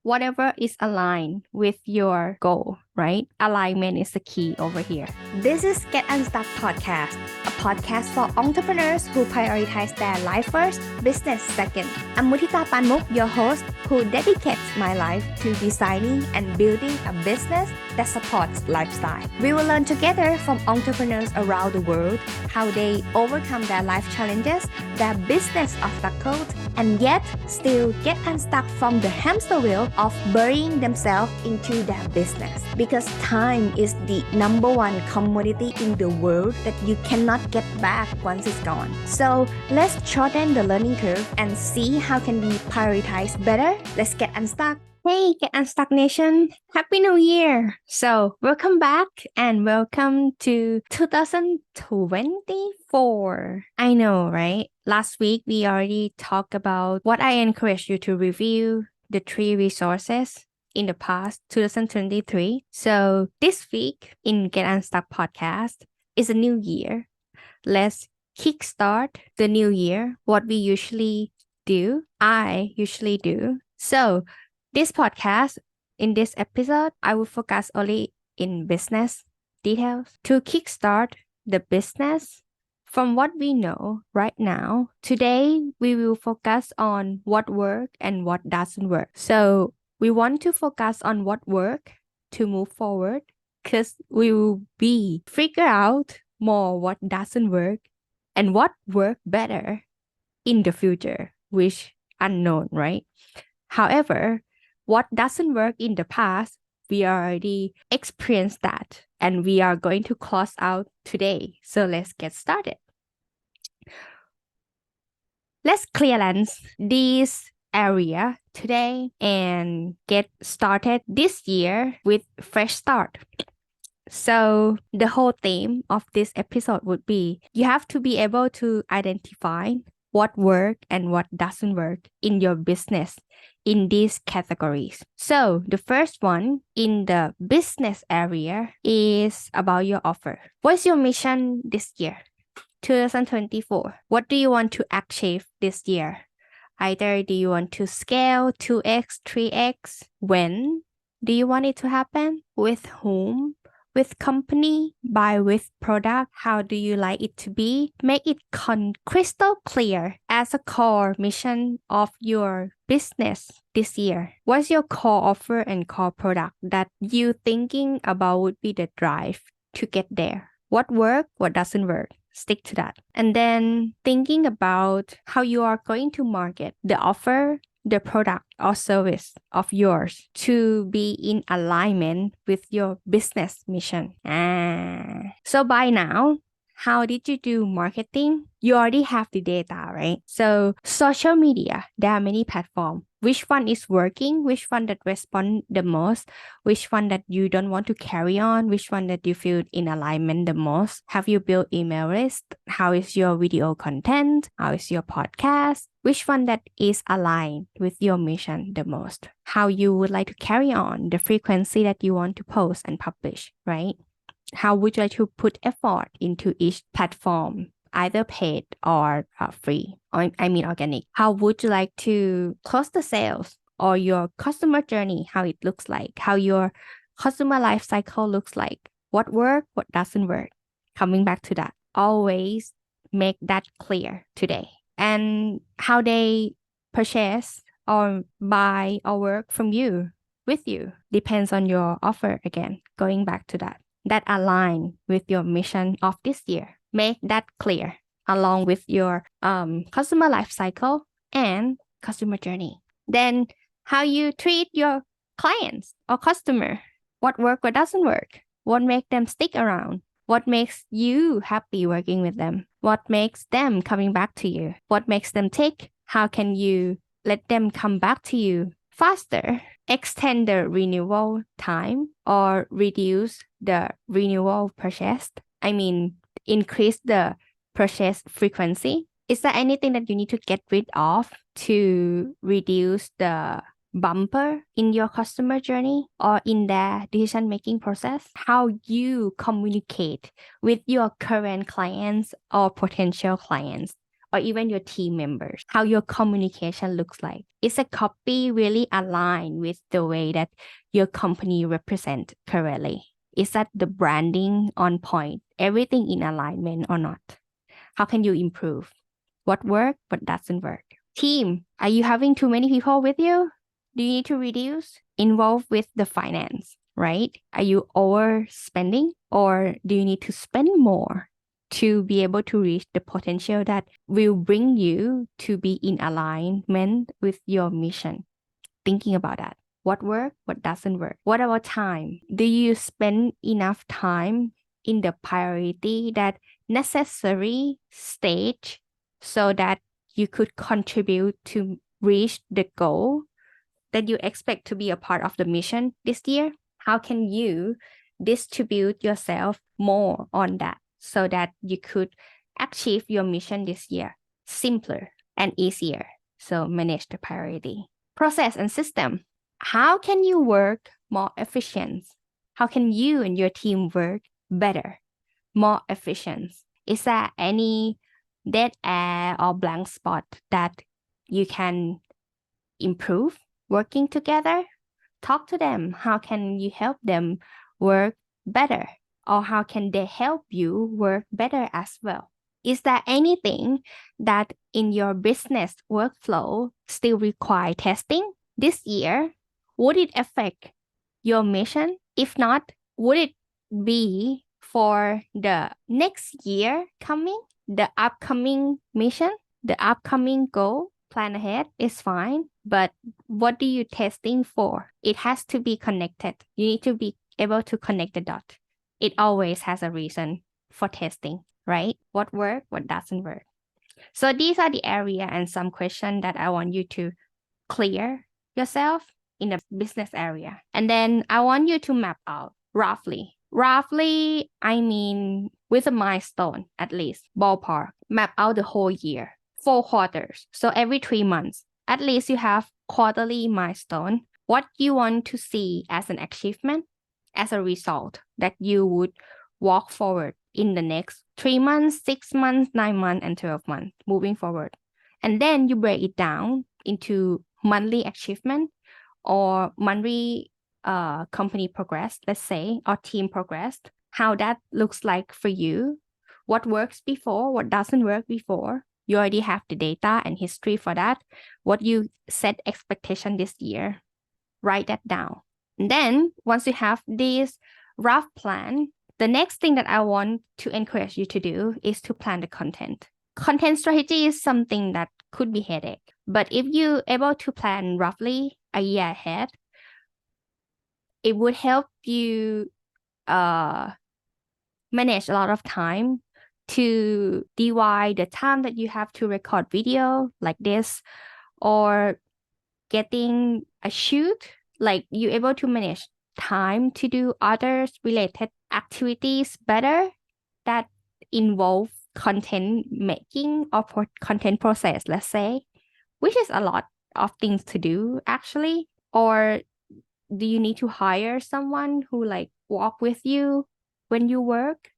whatever is aligned with your goal, right? Alignment is the key over here. This is Get Unstuck Podcast, a podcast for entrepreneurs who prioritize their life first, business second. I'm Mutita Panmook, your host, who dedicates my life to designing and building a business that supports lifestyle. We will learn together from entrepreneurs around the world how they overcome their life challenges, their business obstacles, and yet still get unstuck from the hamster wheel of burying themselves into their business. Because time is the number one commodity in the world that you cannot get back once it's gone. So let's shorten the learning curve and see how can we prioritize better. Let's get unstuck. Hey, Get Unstuck Nation. Happy New Year. So welcome back and welcome to 2024. I know, right? Last week, we already talked about what I encourage you to review, the 3 resources in the past 2023. So this week in Get Unstuck podcast is a new year. Let's kickstart the new year, what we usually do. I usually do. So this podcast, in this episode, I will focus only in business details to kickstart the business. From what we know right now, today we will focus on what works and what doesn't work. So we want to focus on what works to move forward because we will figure out more what doesn't work and what works better in the future, which unknown, right? However, what doesn't work in the past, we already experienced that and we are going to close out today. So let's get started. Let's clearance this area today and get started this year with fresh start. So the whole theme of this episode would be you have to be able to identify what works and what doesn't work in your business in these categories. So the first one in the business area is about your offer. What's your mission this year? 2024. What do you want to achieve this year? Either do you want to scale 2x, 3x? When do you want it to happen? With whom? With company, by with product, how do you like it to be? Make it crystal clear as a core mission of your business this year. What's your core offer and core product that you thinking about would be the drive to get there? What works, what doesn't work? Stick to that. And then thinking about how you are going to market the offer, the product or service of yours to be in alignment with your business mission. So by now, how did you do marketing? You already have the data, right? So social media, there are many platforms. Which one is working? Which one that respond the most? Which one that you don't want to carry on? Which one that you feel in alignment the most? Have you built email list? How is your video content? How is your podcast? Which one that is aligned with your mission the most? How you would like to carry on, the frequency that you want to post and publish, right? How would you like to put effort into each platform, either paid or free, or organic? How would you like to close the sales or your customer journey, how it looks like, how your customer life cycle looks like, what works, what doesn't work? Coming back to that, always make that clear today. And how they purchase or buy or work from you, with you, depends on your offer again, going back to that align with your mission of this year. Make that clear along with your customer life cycle and customer journey. Then how you treat your clients or customer. What works, what doesn't work. What makes them stick around. What makes you happy working with them. What makes them coming back to you. What makes them tick. How can you let them come back to you faster? Extend the renewal time or reduce the renewal purchase. Increase the purchase frequency. Is there anything that you need to get rid of to reduce the bumper in your customer journey or in their decision-making process? How you communicate with your current clients or potential clients or even your team members, how your communication looks like. Is a copy really aligned with the way that your company represent currently? Is that the branding on point? Everything in alignment or not? How can you improve? What works, what doesn't work? Team, are you having too many people with you? Do you need to reduce? Involved with the finance, right? Are you overspending or do you need to spend more to be able to reach the potential that will bring you to be in alignment with your mission? Thinking about that. What works, what doesn't work? What about time? Do you spend enough time in the priority that necessary stage so that you could contribute to reach the goal that you expect to be a part of the mission this year? How can you distribute yourself more on that so that you could achieve your mission this year simpler and easier? So manage the priority. Process and system. How can you work more efficient? How can you and your team work better, more efficient? Is there any dead air or blank spot that you can improve working together? Talk to them. How can you help them work better? Or how can they help you work better as well? Is there anything that in your business workflow still require testing this year? Would it affect your mission? If not, would it be for the next year coming, the upcoming mission, the upcoming goal? Plan ahead is fine, but what do you testing for? It has to be connected. You need to be able to connect the dot. It always has a reason for testing, right? What works, what doesn't work. So these are the area and some questions that I want you to clear yourself in the business area. And then I want you to map out roughly. Roughly, I mean with a milestone at least, ballpark. Map out the whole year, 4 quarters. So every 3 months, at least you have quarterly milestone. What you want to see as an achievement, as a result that you would walk forward in the next 3 months, 6 months, 9 months, and 12 months moving forward. And then you break it down into monthly achievement or monthly company progress, let's say, or team progress, how that looks like for you, what works before, what doesn't work before. You already have the data and history for that. What you set expectation this year, write that down. And then once you have this rough plan, the next thing that I want to encourage you to do is to plan the content. Content strategy is something that could be headache. But if you're able to plan roughly a year ahead, it would help you manage a lot of time to divide the time that you have to record video like this or getting a shoot. Like you're able to manage time to do other related activities better that involve content making or content process, let's say, which is a lot of things to do actually. Or do you need to hire someone who like walk with you when you work,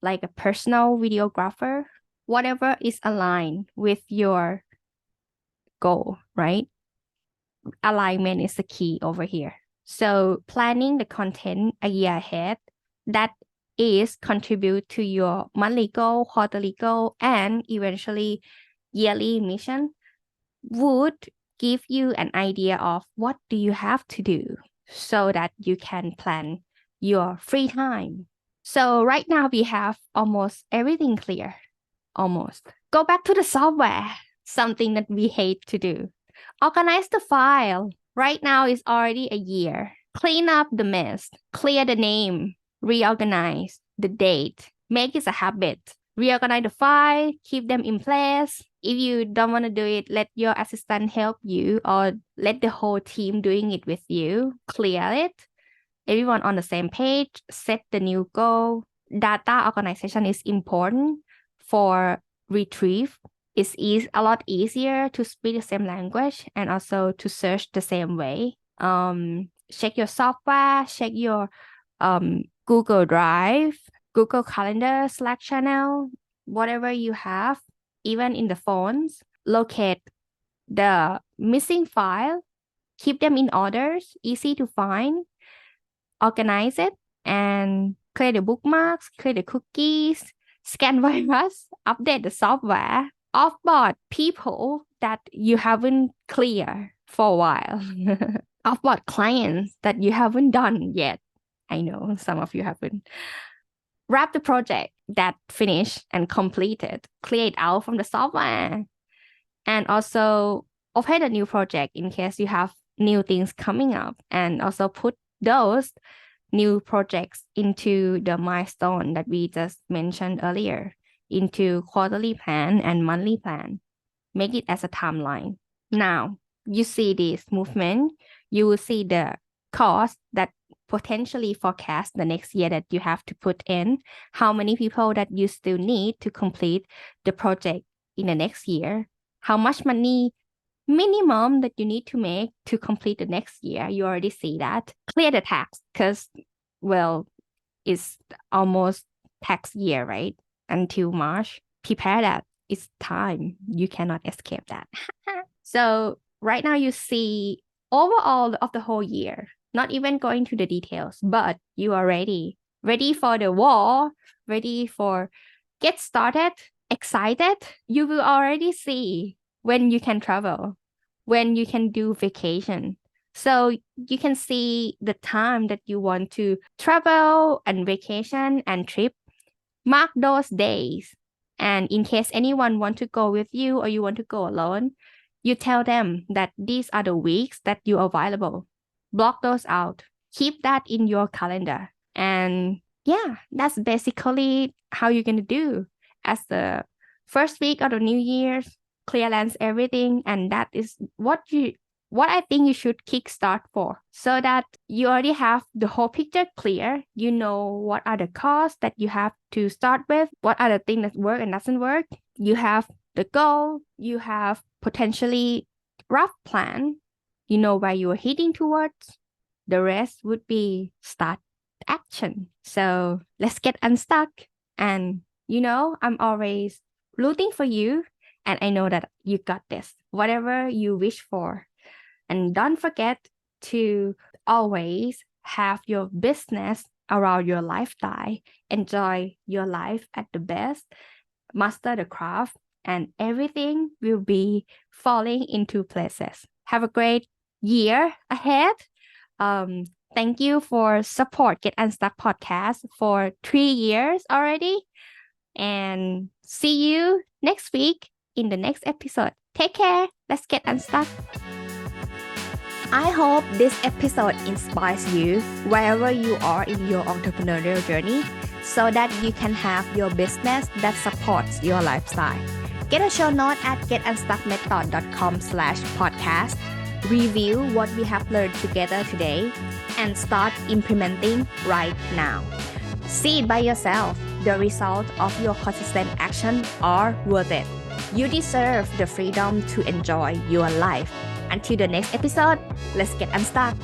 like a personal videographer? Whatever is aligned with your goal, right? Alignment is the key over here. So planning the content a year ahead, that is contribute to your monthly goal, quarterly goal, and eventually yearly mission would give you an idea of what do you have to do so that you can plan your free time. So right now we have almost everything clear. Almost. Go back to the software, something that we hate to do. Organize the file. Right now is already a year. Clean up the mess. Clear the name. Reorganize the date. Make it a habit. Reorganize the file. Keep them in place. If you don't want to do it, let your assistant help you or let the whole team doing it with you. Clear it. Everyone on the same page. Set the new goal. Data organization is important for retrieve. It's a lot easier to speak the same language and also to search the same way. Check your software, check your Google Drive, Google Calendar, Slack channel, whatever you have. even in the phones, locate the missing file, keep them in orders, easy to find, organize it, and clear the bookmarks, clear the cookies, scan virus, update the software, offboard people that you haven't cleared for a while, offboard clients that you haven't done yet. I know some of you haven't. Wrap the project that finished and completed, clear it out from the software, and also open a new project in case you have new things coming up, and also put those new projects into the milestone that we just mentioned earlier, into quarterly plan and monthly plan. Make it as a timeline. Now, you see this movement, you will see the cost that potentially forecast the next year that you have to put in, how many people that you still need to complete the project in the next year, how much money minimum that you need to make to complete the next year. You already see that. Clear the tax because, well, it's almost tax year, right? Until March. Prepare that. It's time. You cannot escape that. So right now you see overall of the whole year, not even going to the details, but you are ready for the war, ready for get started, excited. You will already see when you can travel, when you can do vacation. So you can see the time that you want to travel and vacation and trip. Mark those days. And in case anyone want to go with you or you want to go alone, you tell them that these are the weeks that you are available. Block those out. Keep that in your calendar. And yeah, that's basically how you're going to do as the first week of the New Year's, clearance everything. And that is what I think you should kickstart for, so that you already have the whole picture clear. You know what are the costs that you have to start with, what are the things that work and doesn't work. You have the goal, you have potentially rough plan, you know where you are heading towards. The rest would be start action. So let's get unstuck. And I'm always rooting for you, and I know that you got this, whatever you wish for. And don't forget to always have your business around your lifestyle. Enjoy your life at the best. Master the craft, and everything will be falling into places. Have a great year ahead. Thank you for support Get Unstuck podcast for 3 years already. And see you next week in the next episode. Take care. Let's get unstuck. I hope this episode inspires you wherever you are in your entrepreneurial journey, so that you can have your business that supports your lifestyle. Get a show note at getunstuckmethod.com/podcast. Review what we have learned together today and start implementing right now. See it by yourself. The result of your consistent action are worth it. You deserve the freedom to enjoy your life. Until the next episode, let's get unstuck.